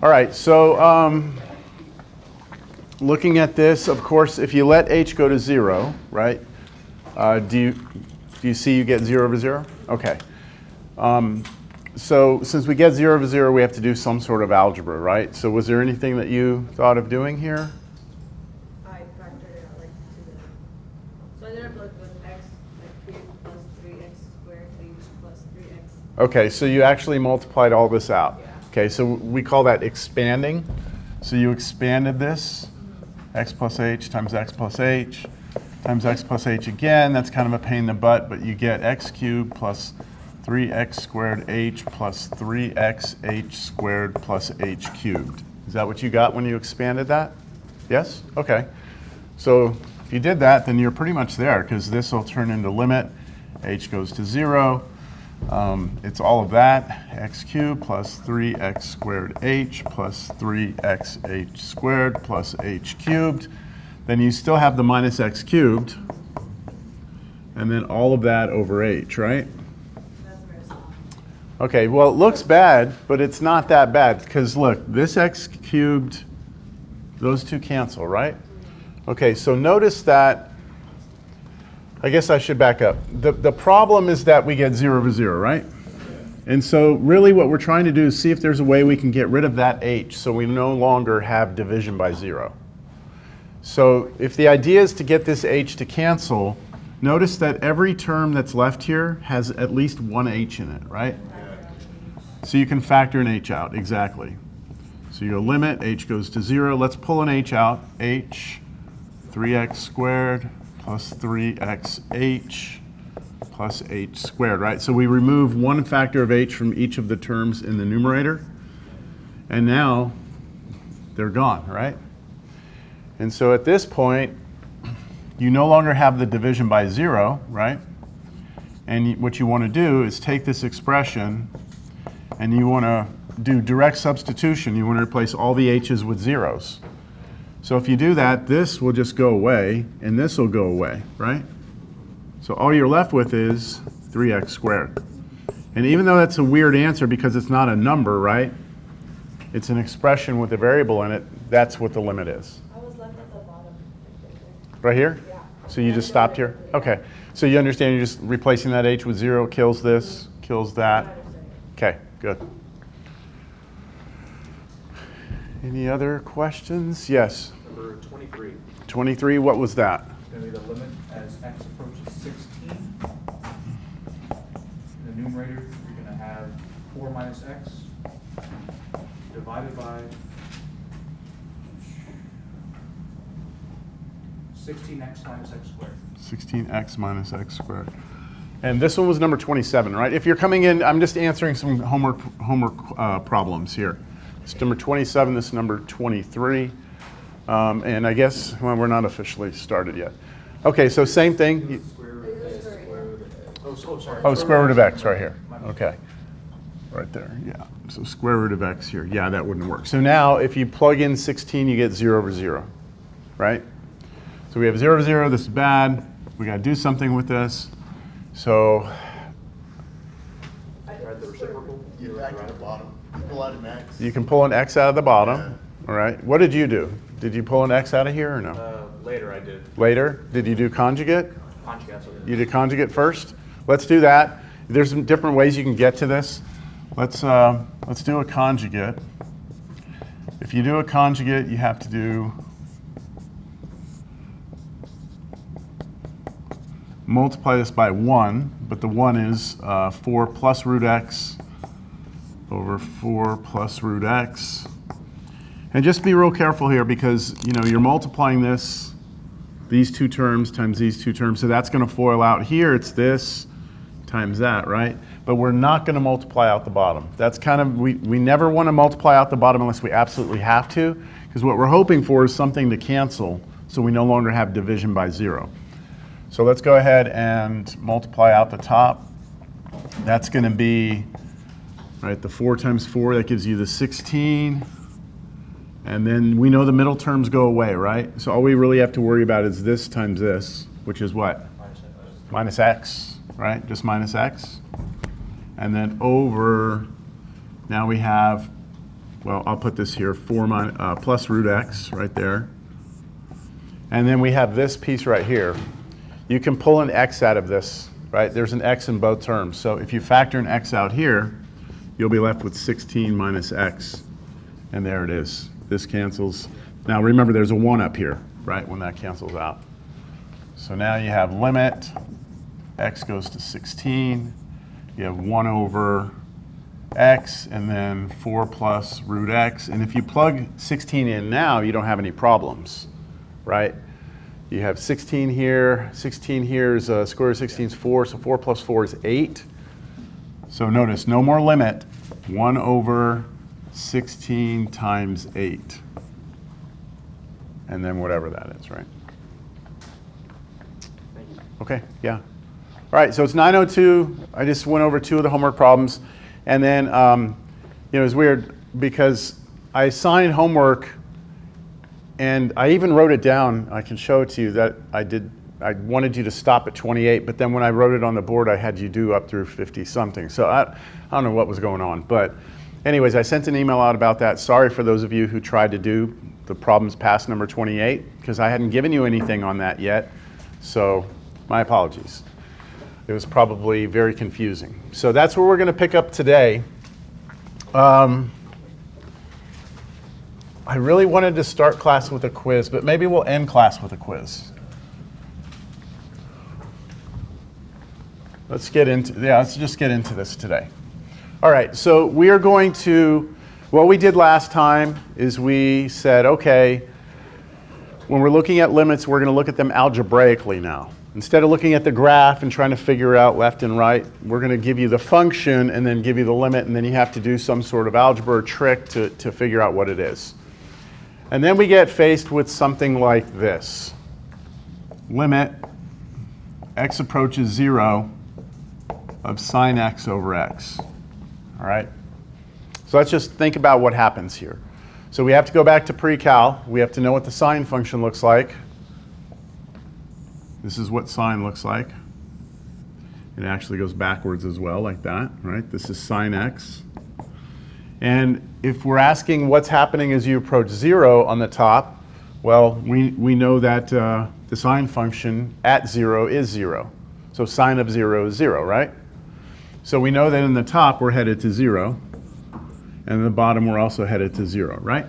All right, so looking at this, of course, if you let h go to 0, right, do you see you get 0 over 0? Okay. So since we get 0 over 0, we have to do some sort of algebra, right? So was there anything that you thought of doing here? I factored it out like to the. So I ended up with x like 3 plus 3x squared h plus 3x. Okay, so you actually multiplied all this out. Yeah. Okay, so we call that expanding. So you expanded this, x plus h times x plus h times x plus h again. That's kind of a pain in the butt, but you get x cubed plus 3x squared h plus 3xh squared plus h cubed. Is that what you got when you expanded that? Yes? Okay. So if you did that, then you're pretty much there, because this will turn into limit. H goes to 0. It's all of that, x cubed plus 3x squared h plus 3xh squared plus h cubed. Then you still have the minus x cubed, and then all of that over h, right? Okay, well, it looks bad, but it's not that bad, because look, this x cubed, those two cancel, right? Okay, so notice that, I guess I should back up. The problem is that we get 0 over 0, right? And so really what we're trying to do is see if there's a way we can get rid of that h so we no longer have division by 0. So if the idea is to get this h to cancel, notice that every term that's left here has at least one h in it, right? So you can factor an h out, exactly. So you go limit, h goes to 0. Let's pull an h out. H, 3x squared plus 3xh plus h squared, right? So we remove one factor of h from each of the terms in the numerator. And now they're gone, right? And so at this point, you no longer have the division by 0, right? And what you want to do is take this expression and you want to do direct substitution. You want to replace all the h's with zeros. So if you do that, this will just go away, and this will go away, right? So all you're left with is 3x squared. And even though that's a weird answer because it's not a number, right? It's an expression with a variable in it. That's what the limit is. I was left at the bottom. Right here? Yeah. So you just stopped here? Okay. So you understand you're just replacing that h with 0, kills this, kills that. Okay, good. Any other questions? Yes? Number 23. 23, what was that? It's going to be the limit as x approaches 16. In the numerator, you're going to have 4 minus x divided by 16x minus x squared. 16x minus x squared. And this one was number 27, right? If you're coming in, I'm just answering some homework problems here. It's number 27, this is number 23. And I guess, well, we're not officially started yet. Okay, so same thing. Square root of x right here. Okay, right there, yeah. So square root of x here, yeah, that wouldn't work. So now if you plug in 16, you get 0 over 0, right? So we have 0 over 0, this is bad. We got to do something with this. So Get back to the bottom. Pull out an x. you can pull an x out of the bottom, Yeah. all right? What did you do? Did you pull an x out of here or no? Later I did. Later? Did you do conjugate? Conjugate. You did conjugate first? Let's do that. There's some different ways you can get to this. Let's do a conjugate. If you do a conjugate, you have to do multiply this by 1, but the 1 is 4 plus root x over 4 plus root x. And just be real careful here because you're multiplying this, these two terms times these two terms, so that's going to FOIL out here. It's this times that, right? But we're not going to multiply out the bottom. That's kind of, we never want to multiply out the bottom unless we absolutely have to, because what we're hoping for is something to cancel so we no longer have division by 0. So let's go ahead and multiply out the top. That's going to be, right, the 4 times 4, that gives you the 16. And then we know the middle terms go away, right? So all we really have to worry about is this times this, which is what? Minus x, right? Just minus x. And then over Now we have, well, I'll put this here, plus root x right there. And then we have this piece right here. You can pull an x out of this, right? There's an x in both terms. So if you factor an x out here, you'll be left with 16 minus x. And there it is. This cancels. Now remember, there's a 1 up here, right, when that cancels out. So now you have limit, x goes to 16. You have 1 over x, and then 4 plus root x. And if you plug 16 in now, you don't have any problems, right? You have 16 here. 16 here is square root of 16 is 4, so 4 plus 4 is 8. So notice, no more limit. 1 over 16 times 8. And then whatever that is, right? Okay, yeah. All right, so it's 9:02. I just went over 2 of the homework problems. And then, it's weird because I assigned homework and I even wrote it down. I can show it to you that I wanted you to stop at 28, but then when I wrote it on the board, I had you do up through 50 something. So I don't know what was going on. But anyways, I sent an email out about that. Sorry for those of you who tried to do the problems past number 28, because I hadn't given you anything on that yet. So my apologies. It was probably very confusing. So that's where we're going to pick up today. I really wanted to start class with a quiz, but maybe we'll end class with a quiz. Let's just get into this today. All right, so we are going to, what we did last time is we said, okay, when we're looking at limits, we're going to look at them algebraically now. Instead of looking at the graph and trying to figure out left and right, we're going to give you the function and then give you the limit, and then you have to do some sort of algebra trick to figure out what it is. And then we get faced with something like this. Limit x approaches 0 of sine x over x. All right? So let's just think about what happens here. So we have to go back to pre-cal. We have to know what the sine function looks like. This is what sine looks like. It actually goes backwards as well, like that, right? This is sine x. And if we're asking what's happening as you approach 0 on the top, well, we know that the sine function at 0 is 0. So sine of 0 is 0, right? So we know that in the top we're headed to 0, and in the bottom we're also headed to 0, right?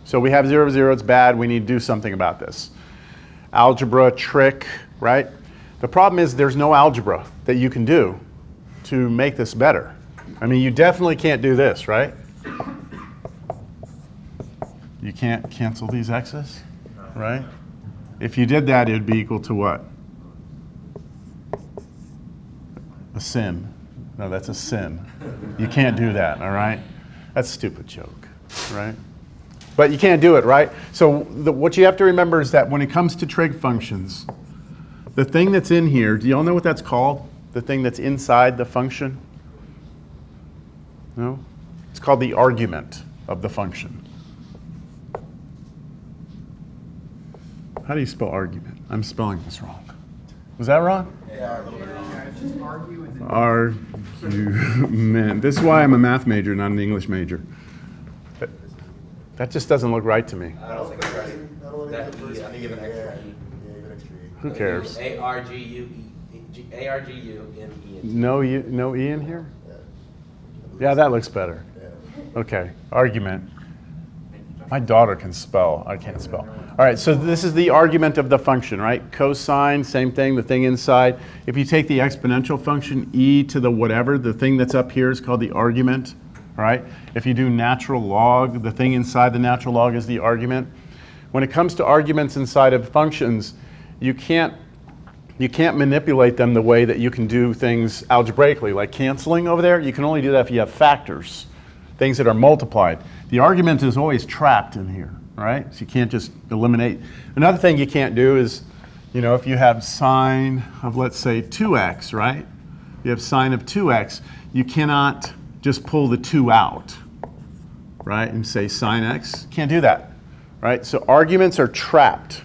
So we have 0, 0, it's bad, we need to do something about this. Algebra trick, right? The problem is there's no algebra that you can do to make this better. I mean, you definitely can't do this, right? You can't cancel these x's, right? If you did that, it would be equal to what? A sin. No, that's a sin. You can't do that, all right? That's a stupid joke, right? But you can't do it, right? So what you have to remember is that when it comes to trig functions, the thing that's in here, do y'all know what that's called? The thing that's inside the function? No? It's called the argument of the function. How do you spell argument? I'm spelling this wrong. Was that wrong? Yeah, it's just argue and then. Argument. This is why I'm a math major, not an English major. That just doesn't look right to me. I don't think it's right. I think even extra E. Yeah, even extra E. Who cares? A-R-G-U-M-E. No E in here? Yeah, that looks better. Okay, argument. My daughter can spell. I can't spell. All right, so this is the argument of the function, right? Cosine, same thing, the thing inside. If you take the exponential function, e to the whatever, the thing that's up here is called the argument, all right? If you do natural log, the thing inside the natural log is the argument. When it comes to arguments inside of functions, you can't manipulate them the way that you can do things algebraically, like canceling over there. You can only do that if you have factors, things that are multiplied. The argument is always trapped in here, right? So you can't just eliminate. Another thing you can't do is, if you have sine of, let's say, 2x, right? You have sine of 2x. You cannot just pull the 2 out, right? And say sine x. Can't do that, right? So arguments are trapped.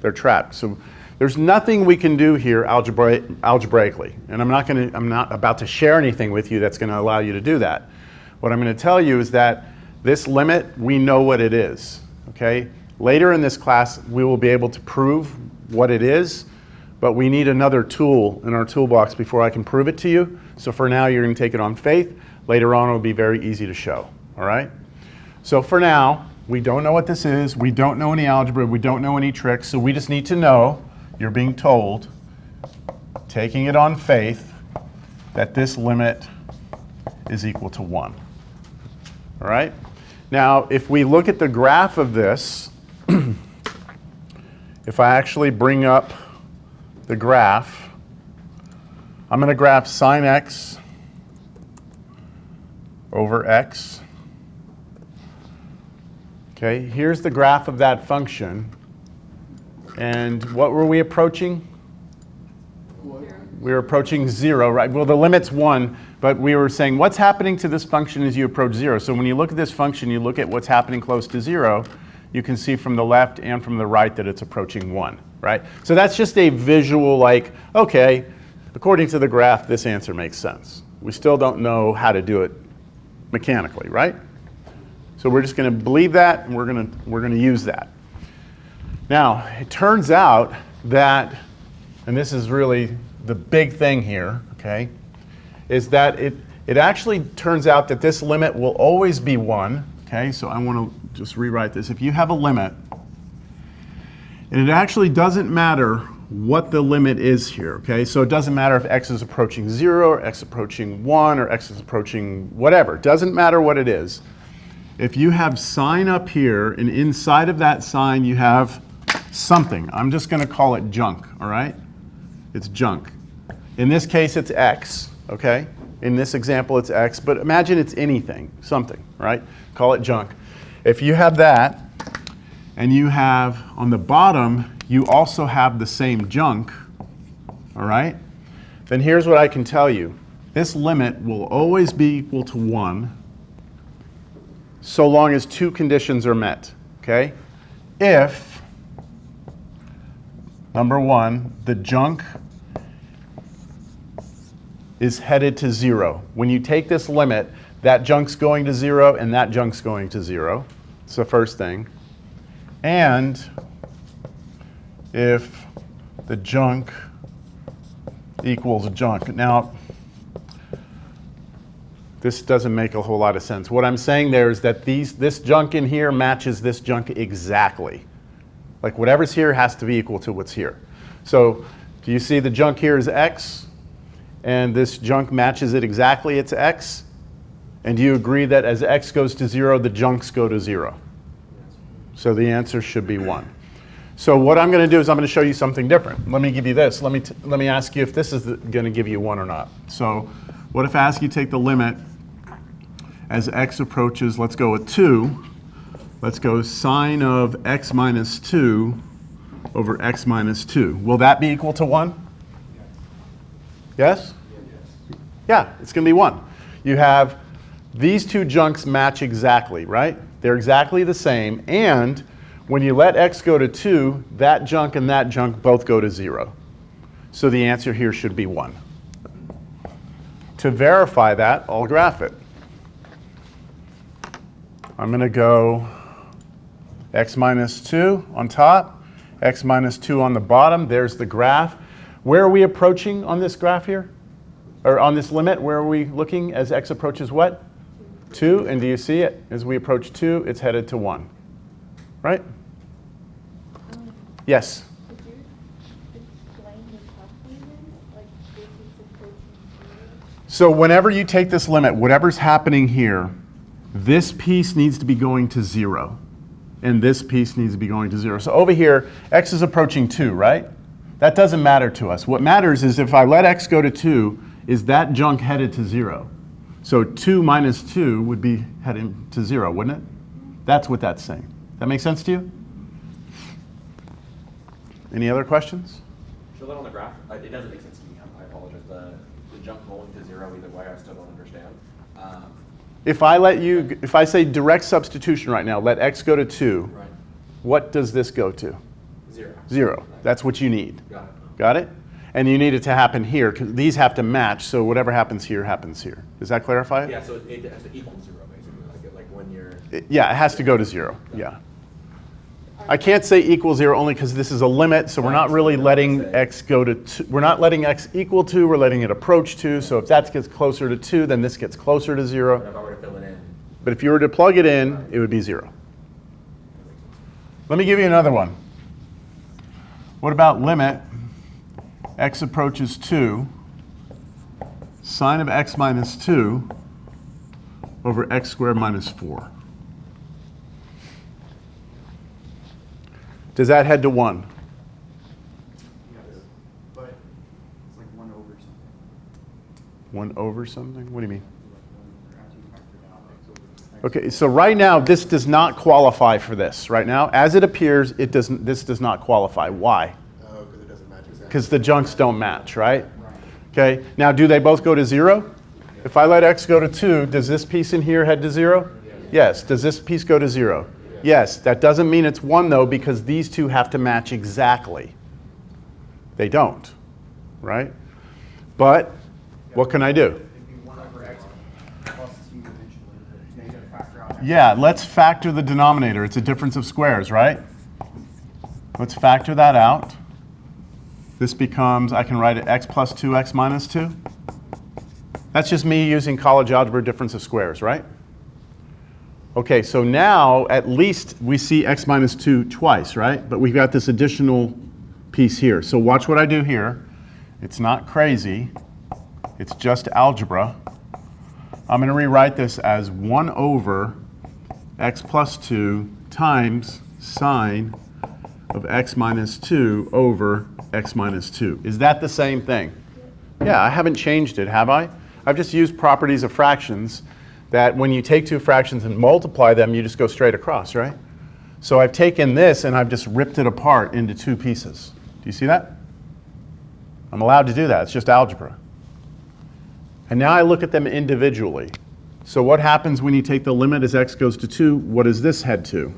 They're trapped. So there's nothing we can do here algebraically. And I'm not about to share anything with you that's going to allow you to do that. What I'm going to tell you is that this limit, we know what it is, okay? Later in this class, we will be able to prove what it is, but we need another tool in our toolbox before I can prove it to you. So for now, you're going to take it on faith. Later on, it'll be very easy to show, all right? So for now, we don't know what this is. We don't know any algebra. We don't know any tricks. So we just need to know, you're being told, taking it on faith, that this limit is equal to 1. All right? Now, if we look at the graph of this, if I actually bring up the graph, I'm going to graph sine x over x. Okay, here's the graph of that function. And what were we approaching? We were approaching 0, right? Well, the limit's 1, but we were saying what's happening to this function as you approach 0. So when you look at this function, you look at what's happening close to 0, you can see from the left and from the right that it's approaching 1, right? So that's just a visual like, okay, according to the graph, this answer makes sense. We still don't know how to do it mechanically, right? So we're just going to believe that, and we're going to use that. Now, it turns out that, and this is really the big thing here, okay, is that it actually turns out that this limit will always be 1, okay? So I want to just rewrite this. If you have a limit, and it actually doesn't matter what the limit is here, okay? So it doesn't matter if x is approaching 0, or x approaching 1, or x is approaching whatever. It doesn't matter what it is. If you have sine up here, and inside of that sine you have something. I'm just going to call it junk, all right? It's junk. In this case, it's x, okay? In this example, it's x, but imagine it's anything, something, right? Call it junk. If you have that, and you have on the bottom, you also have the same junk, all right? Then here's what I can tell you. This limit will always be equal to 1 so long as two conditions are met, okay? If, number 1, the junk is headed to 0. When you take this limit, that junk's going to 0 and that junk's going to 0. It's the first thing. And if the junk equals junk. Now, this doesn't make a whole lot of sense. What I'm saying there is that this junk in here matches this junk exactly. Like whatever's here has to be equal to what's here. So do you see the junk here is x? And this junk matches it exactly, it's x? And do you agree that as x goes to 0, the junks go to 0? So the answer should be 1. So what I'm going to do is I'm going to show you something different. Let me give you this. Let me ask you if this is going to give you 1 or not. So what if I ask you to take the limit as x approaches, let's go with 2. Let's go sine of x minus 2 over x minus 2. Will that be equal to 1? Yes? Yeah, it's going to be 1. You have these two junks match exactly, right? They're exactly the same. And when you let x go to 2, that junk and that junk both go to 0. So the answer here should be 1. To verify that, I'll graph it. I'm going to go x minus 2 on top, x minus 2 on the bottom. There's the graph. Where are we approaching on this graph here? Or on this limit, where are we looking as x approaches what? 2. And do you see it? As we approach 2, it's headed to 1. Right? Yes? Could you explain the top limit? Like this is approaching 0? So whenever you take this limit, whatever's happening here, this piece needs to be going to 0. And this piece needs to be going to 0. So over here, x is approaching 2, right? That doesn't matter to us. What matters is if I let x go to 2, is that junk headed to 0? So 2 minus 2 would be heading to 0, wouldn't it? That's what that's saying. That make sense to you? Any other questions? Show that on the graph. It doesn't make sense to me. I apologize. The jump going to 0 either way, I still don't understand. If I say direct substitution right now, let x go to 2, Right. what does this go to? 0. 0. That's what you need. Got it. Got it? And you need it to happen here, because these have to match, so whatever happens here happens here. Does that clarify it? Yeah, so it has to equal 0, basically, like when you're. Yeah, it has to go to 0, yeah. I can't say equal 0 only because this is a limit, so we're not really letting x go to 2. We're not letting x equal 2, we're letting it approach 2. So if that gets closer to 2, then this gets closer to 0. But if I were to fill it in. But if you were to plug it in, it would be 0. Let me give you another one. What about limit x approaches 2, sine of x minus 2 over x squared minus 4? Does that head to 1? Yes, but it's like 1 over something. 1 over something? What do you mean? After you factor down x over x. Okay, so right now, this does not qualify for this. Right now, as it appears, this does not qualify. Why? Oh, because it doesn't match exactly. Because the junks don't match, right? Okay, now do they both go to 0? If I let x go to 2, does this piece in here head to 0? Yes. Does this piece go to 0? Yes. That doesn't mean it's 1 though, because these two have to match exactly. They don't, right? But what can I do? It'd be 1 over x plus 2 eventually. But you gotta factor out x. Yeah, let's factor the denominator. It's a difference of squares, right? Let's factor that out. This becomes, I can write it x plus 2x minus 2. That's just me using college algebra difference of squares, right? Okay, so now at least we see x minus 2 twice, right? But we've got this additional piece here. So watch what I do here. It's not crazy. It's just algebra. I'm going to rewrite this as 1 over x plus 2 times sine of x minus 2 over x minus 2. Is that the same thing? Yeah, I haven't changed it, have I? I've just used properties of fractions that when you take two fractions and multiply them, you just go straight across, right? So I've taken this and I've just ripped it apart into two pieces. Do you see that? I'm allowed to do that. It's just algebra. And now I look at them individually. So what happens when you take the limit as x goes to 2? What does this head to?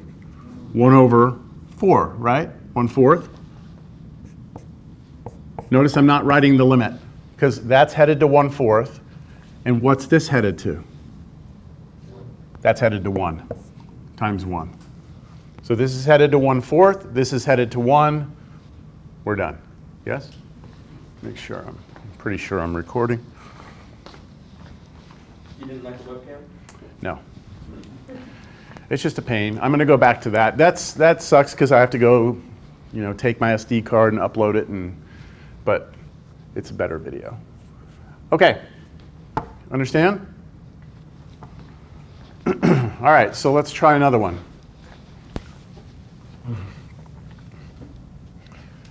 1 over 4, right? 1/4. Notice I'm not writing the limit because that's headed to 1/4. And what's this headed to? That's headed to 1 times 1. So this is headed to 1/4. This is headed to 1. We're done. Yes? Make sure. I'm pretty sure I'm recording. You didn't like the webcam? No. It's just a pain. I'm going to go back to that. That sucks because I have to go, take my SD card and upload it, but it's a better video. Okay. Understand? All right, so let's try another one.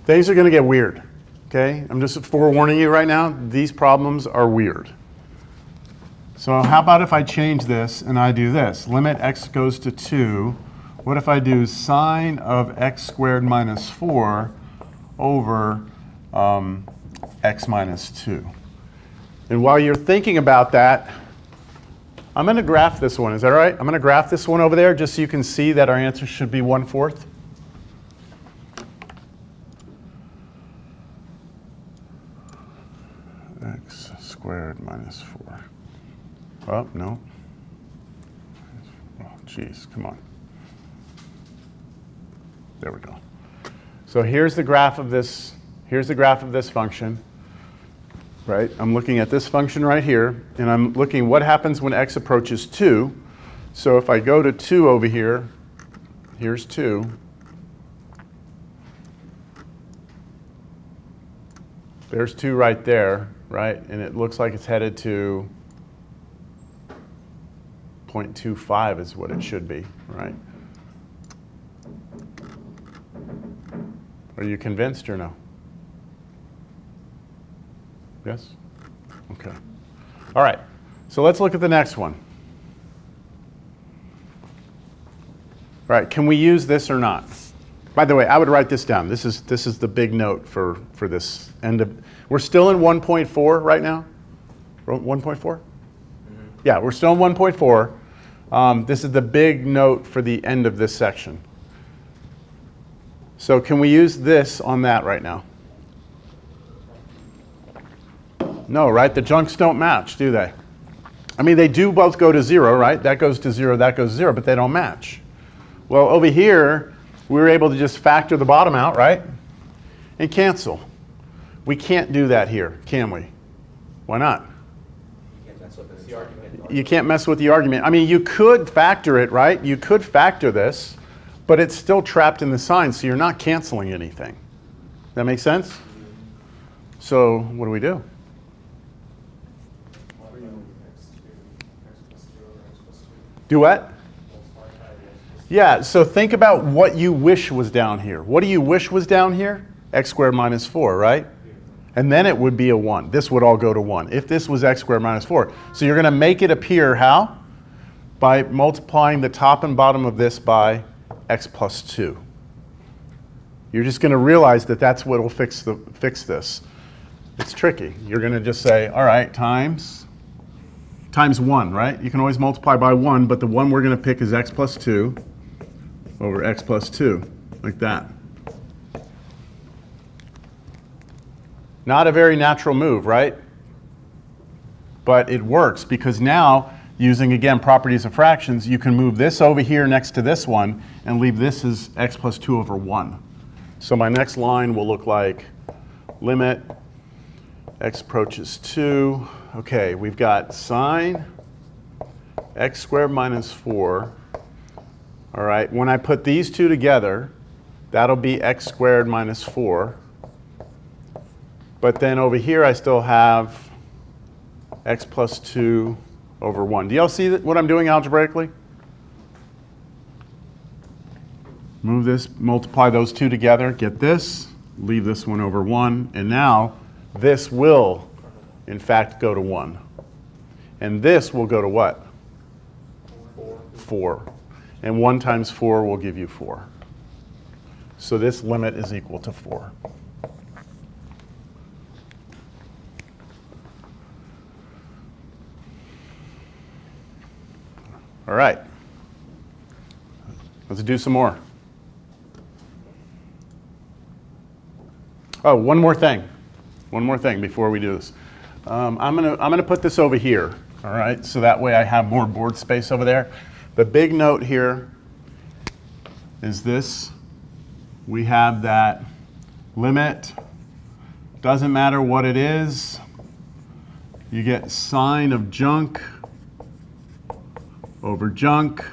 Things are going to get weird, okay? I'm just forewarning you right now. These problems are weird. So how about if I change this and I do this? Limit x goes to 2. What if I do sine of x squared minus 4 over x minus 2? And while you're thinking about that, I'm going to graph this one. Is that all right? I'm going to graph this one over there just so you can see that our answer should be 1/4. X squared minus 4. Oh, no. Oh, geez, come on. There we go. So here's the graph of this. Here's the graph of this function. Right? I'm looking at this function right here, and I'm looking what happens when x approaches 2. So if I go to 2 over here, here's 2. There's 2 right there, right? And it looks like it's headed to 0.25 is what it should be, right? Are you convinced or no? Yes? Okay. All right. So let's look at the next one. All right. Can we use this or not? By the way, I would write this down. This is the big note for this end of. We're still in 1.4 right now. 1.4? Mm-hmm. Yeah, we're still in 1.4. This is the big note for the end of this section. So can we use this on that right now? No, right? The junks don't match, do they? I mean, they do both go to 0, right? That goes to 0, that goes to 0, but they don't match. Well, over here, we were able to just factor the bottom out, right? And cancel. We can't do that here, can we? Why not? You can't mess with the argument. You can't mess with the argument. I mean, you could factor it, right? You could factor this, but it's still trapped in the sign, so you're not canceling anything. That make sense? So what do we do? Do what? Yeah, so think about what you wish was down here. What do you wish was down here? X squared minus 4, right? And then it would be a 1. This would all go to 1 if this was x squared minus 4. So you're going to make it appear how? By multiplying the top and bottom of this by x plus 2. You're just going to realize that that's what will fix this. It's tricky. You're going to just say, all right, times 1, right? You can always multiply by 1, but the one we're going to pick is x plus 2 over x plus 2, like that. Not a very natural move, right? But it works because now, using, again, properties of fractions, you can move this over here next to this one and leave this as x plus 2 over 1. So my next line will look like limit x approaches 2. Okay, we've got sine x squared minus 4. All right, when I put these two together, that'll be x squared minus 4. But then over here, I still have x plus 2 over 1. Do y'all see what I'm doing algebraically? Move this, multiply those two together, get this, leave this one over 1, and now this will, in fact, go to 1. And this will go to what? 4. And 1 times 4 will give you 4. So this limit is equal to 4. All right. Let's do some more. Oh, one more thing. One more thing before we do this. I'm gonna put this over here. All right, so that way I have more board space over there. The big note here is this. We have that limit. Doesn't matter what it is. You get sine of junk over junk.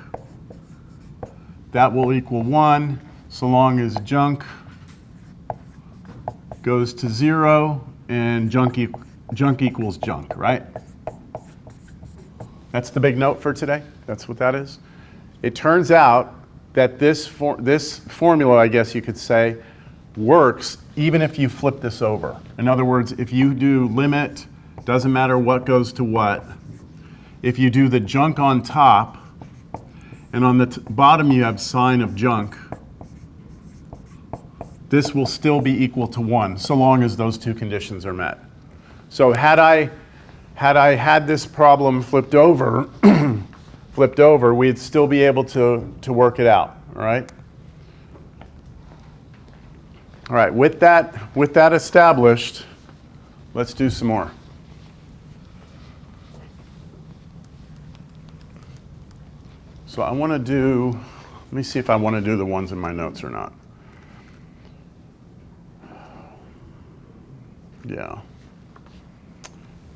That will equal 1 so long as junk goes to 0 and junk equals junk, right? That's the big note for today. That's what that is. It turns out that this formula, I guess you could say, works even if you flip this over. In other words, if you do limit, doesn't matter what goes to what, if you do the junk on top, and on the bottom you have sine of junk, this will still be equal to 1, so long as those two conditions are met. So had I had this problem flipped over, we'd still be able to work it out, all right? All right, with that established, let's do some more. So I want to do, let me see if I want to do the ones in my notes or not. Yeah.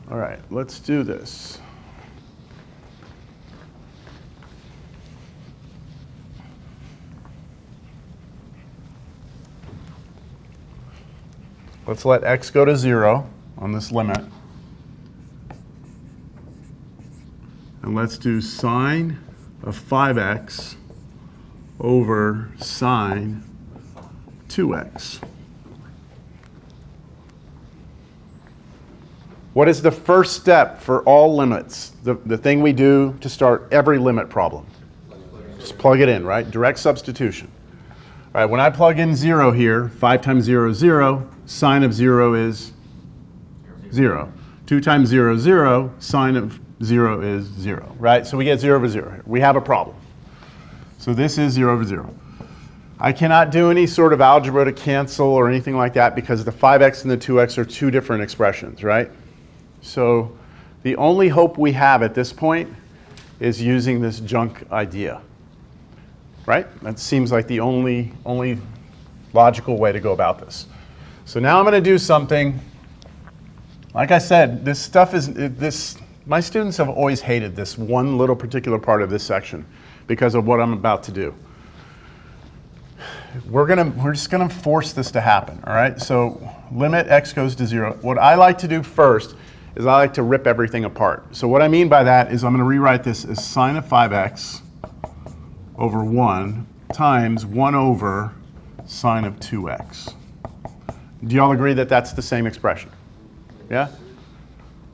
All right, let's do this. Let's let x go to 0 on this limit. And let's do sine of 5x over sine 2x. What is the first step for all limits? The thing we do to start every limit problem? Just plug it in, right? Direct substitution. All right, when I plug in 0 here, 5 times 0 is 0. Sine of 0 is 0. 2 times 0 is 0. Sine of 0 is 0, right? So we get 0 over 0 here. We have a problem. So this is 0 over 0. I cannot do any sort of algebra to cancel or anything like that because the 5x and the 2x are two different expressions, right? So the only hope we have at this point is using this junk idea, right? That seems like the only logical way to go about this. So now I'm going to do something. Like I said, this stuff is, my students have always hated this one little particular part of this section because of what I'm about to do. We're just gonna force this to happen, all right? So limit x goes to 0. What I like to do first is I like to rip everything apart. So what I mean by that is I'm gonna rewrite this as sine of 5x over 1 times 1 over sine of 2x. Do you all agree that that's the same expression? Yeah?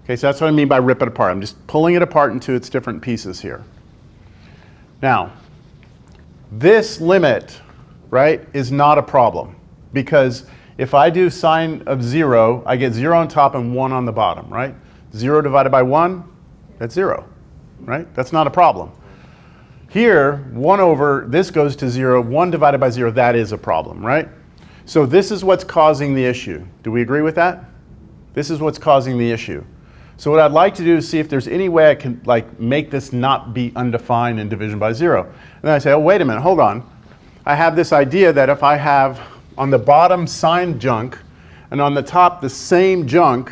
Okay, so that's what I mean by rip it apart. I'm just pulling it apart into its different pieces here. Now, this limit, right, is not a problem because if I do sine of 0, I get 0 on top and 1 on the bottom, right? 0 divided by 1, that's 0, right? That's not a problem. Here, 1 over, this goes to 0, 1 divided by 0, that is a problem, right? So this is what's causing the issue. Do we agree with that? This is what's causing the issue. So what I'd like to do is see if there's any way I can make this not be undefined in division by 0. And then I say, oh, wait a minute, hold on. I have this idea that if I have on the bottom sine junk and on the top the same junk,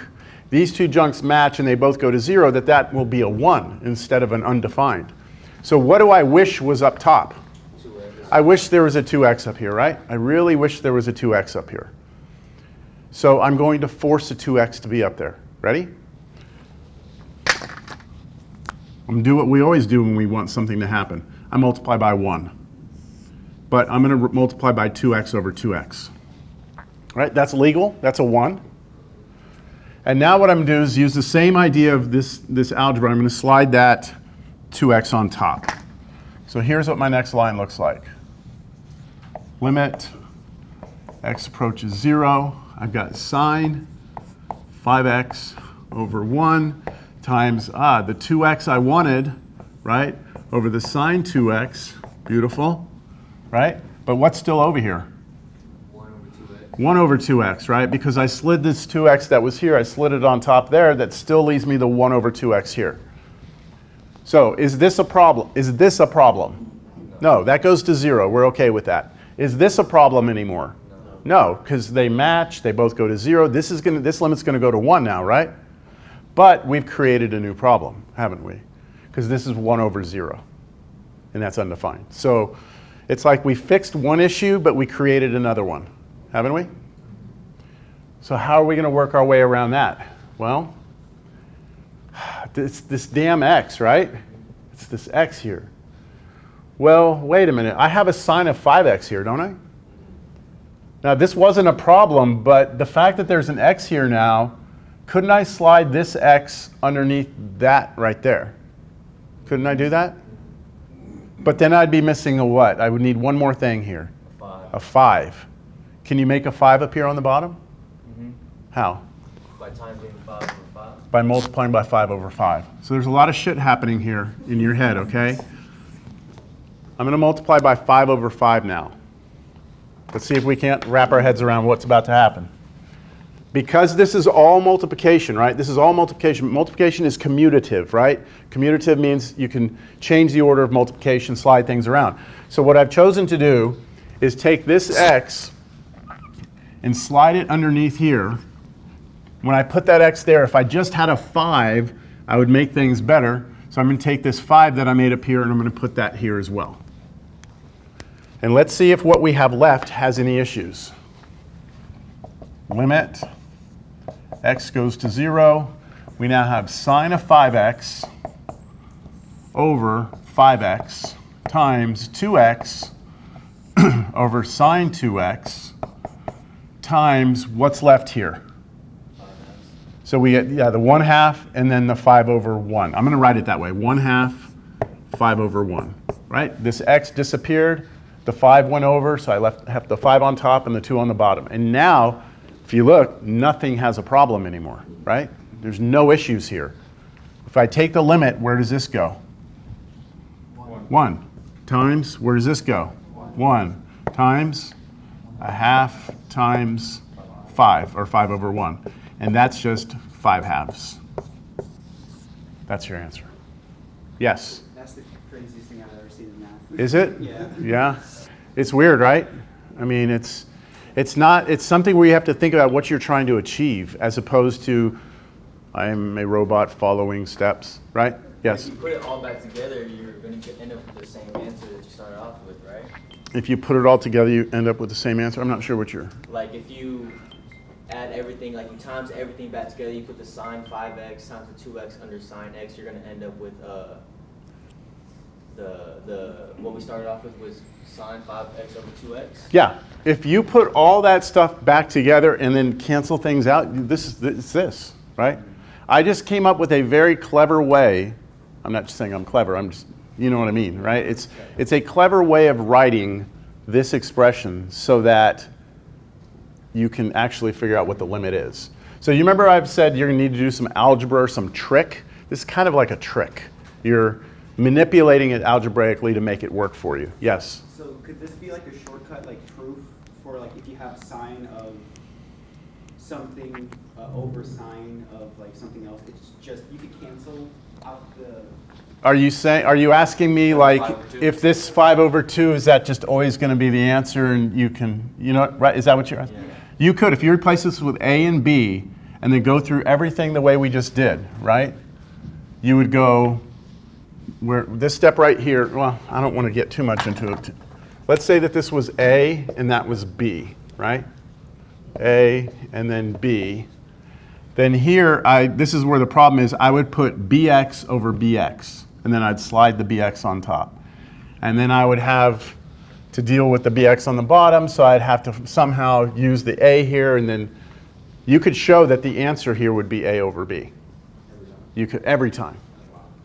these two junks match and they both go to 0, that will be a 1 instead of an undefined. So what do I wish was up top? 2x. I wish there was a 2x up here, right? I really wish there was a 2x up here. So I'm going to force a 2x to be up there. Ready? I'm going to do what we always do when we want something to happen. I multiply by 1. But I'm going to multiply by 2x over 2x. Right? That's legal. That's a 1. And now what I'm going to do is use the same idea of this algebra. I'm going to slide that 2x on top. So here's what my next line looks like. Limit x approaches 0. I've got sine 5x over 1 times, the 2x I wanted, right, over the sine 2x. Beautiful, right? But what's still over here? 1 over 2x. 1 over 2x, right? Because I slid this 2x that was here, I slid it on top there, that still leaves me the 1 over 2x here. So is this a problem? Is this a problem? No, that goes to 0. We're okay with that. Is this a problem anymore? No, because they match, they both go to 0. This limit's going to go to 1 now, right? But we've created a new problem, haven't we? Because this is 1 over 0, and that's undefined. So it's like we fixed one issue, but we created another one, haven't we? So how are we going to work our way around that? Well, it's this damn x, right? It's this x here. Well, wait a minute. I have a sine of 5x here, don't I? Now, this wasn't a problem, but the fact that there's an x here now, couldn't I slide this x underneath that right there? Couldn't I do that? But then I'd be missing a what? I would need one more thing here. 5. A 5. Can you make a 5 appear on the bottom? Mm-hmm. How? By timesing 5 over 5. By multiplying by 5 over 5. So there's a lot of shit happening here in your head, okay? I'm going to multiply by 5 over 5 now. Let's see if we can't wrap our heads around what's about to happen. Because this is all multiplication, right? This is all multiplication. Multiplication is commutative, right? Commutative means you can change the order of multiplication, slide things around. So what I've chosen to do is take this x and slide it underneath here. When I put that x there, if I just had a 5, I would make things better. So I'm going to take this 5 that I made up here and I'm going to put that here as well. And let's see if what we have left has any issues. Limit x goes to 0. We now have sine of 5x over 5x times 2x over sine 2x times what's left here? So we get, the 1/2 and then the 5 over 1. I'm going to write it that way. 1/2, 5 over 1. Right? This x disappeared. The 5 went over, so I have the 5 on top and the 2 on the bottom. And now, if you look, nothing has a problem anymore, right? There's no issues here. If I take the limit, where does this go? 1 times, where does this go? 1 times 1/2 times 5, or 5 over 1. And that's just 5/2. That's your answer. Yes. That's the craziest thing I've ever seen in math. Is it? Yeah. Yeah. It's weird, right? I mean, it's something where you have to think about what you're trying to achieve as opposed to I'm a robot following steps, right? Yes. If you put it all back together, you're going to end up with the same answer that you started off with, right? If you put it all together, you end up with the same answer. I'm not sure what you're... Like if you add everything, like you times everything back together, you put the sine 5x times the 2x under sine x, you're going to end up with what we started off with was sine 5x over 2x. Yeah. If you put all that stuff back together and then cancel things out, it's this, right? I just came up with a very clever way. I'm not just saying I'm clever. I'm just, you know what I mean, right? It's a clever way of writing this expression so that you can actually figure out what the limit is. So you remember I've said you're going to need to do some algebra or some trick? This is kind of like a trick. You're manipulating it algebraically to make it work for you. Yes? So could this be like a shortcut, like proof for like if you have sine of something over sine of like something else, it's just, you could cancel out the... Are you asking me like if this 5/2, is that just always going to be the answer and you can, you know, right? Is that what you're asking? Yeah. You could, if you replace this with A and B and then go through everything the way we just did, right? You would go where this step right here, well, I don't want to get too much into it. Let's say that this was A and that was B, right? A and then B. Then here, this is where the problem is. I would put bx over bx, and then I'd slide the bx on top. And then I would have to deal with the bx on the bottom, so I'd have to somehow use the a here, and then you could show that the answer here would be a over b. You could, every time.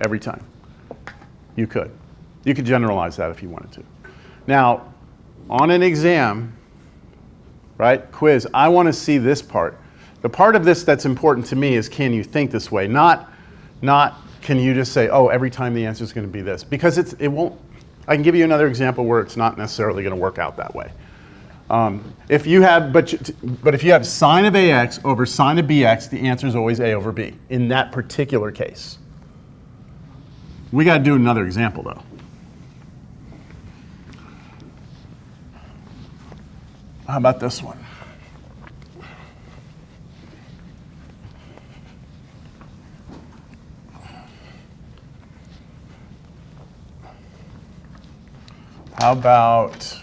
Every time. You could. You could generalize that if you wanted to. Now, on an exam, right, quiz, I want to see this part. The part of this that's important to me is can you think this way, not can you just say, oh, every time the answer is going to be this, because it won't. I can give you another example where it's not necessarily going to work out that way. If you have, but if you have sine of ax over sine of bx, the answer is always a over b in that particular case. We got to do another example though. How about this one? How about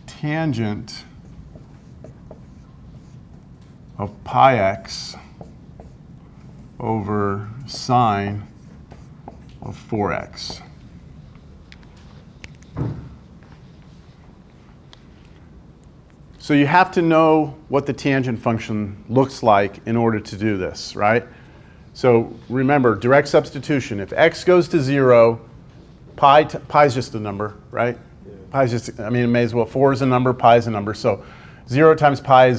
tangent of pi x over sine of 4x? So you have to know what the tangent function looks like in order to do this, right? So remember, direct substitution. If x goes to 0, pi is just a number, right? Yeah. Pi is just, I mean, it may as well, 4 is a number, pi is a number. So 0 times pi is 0.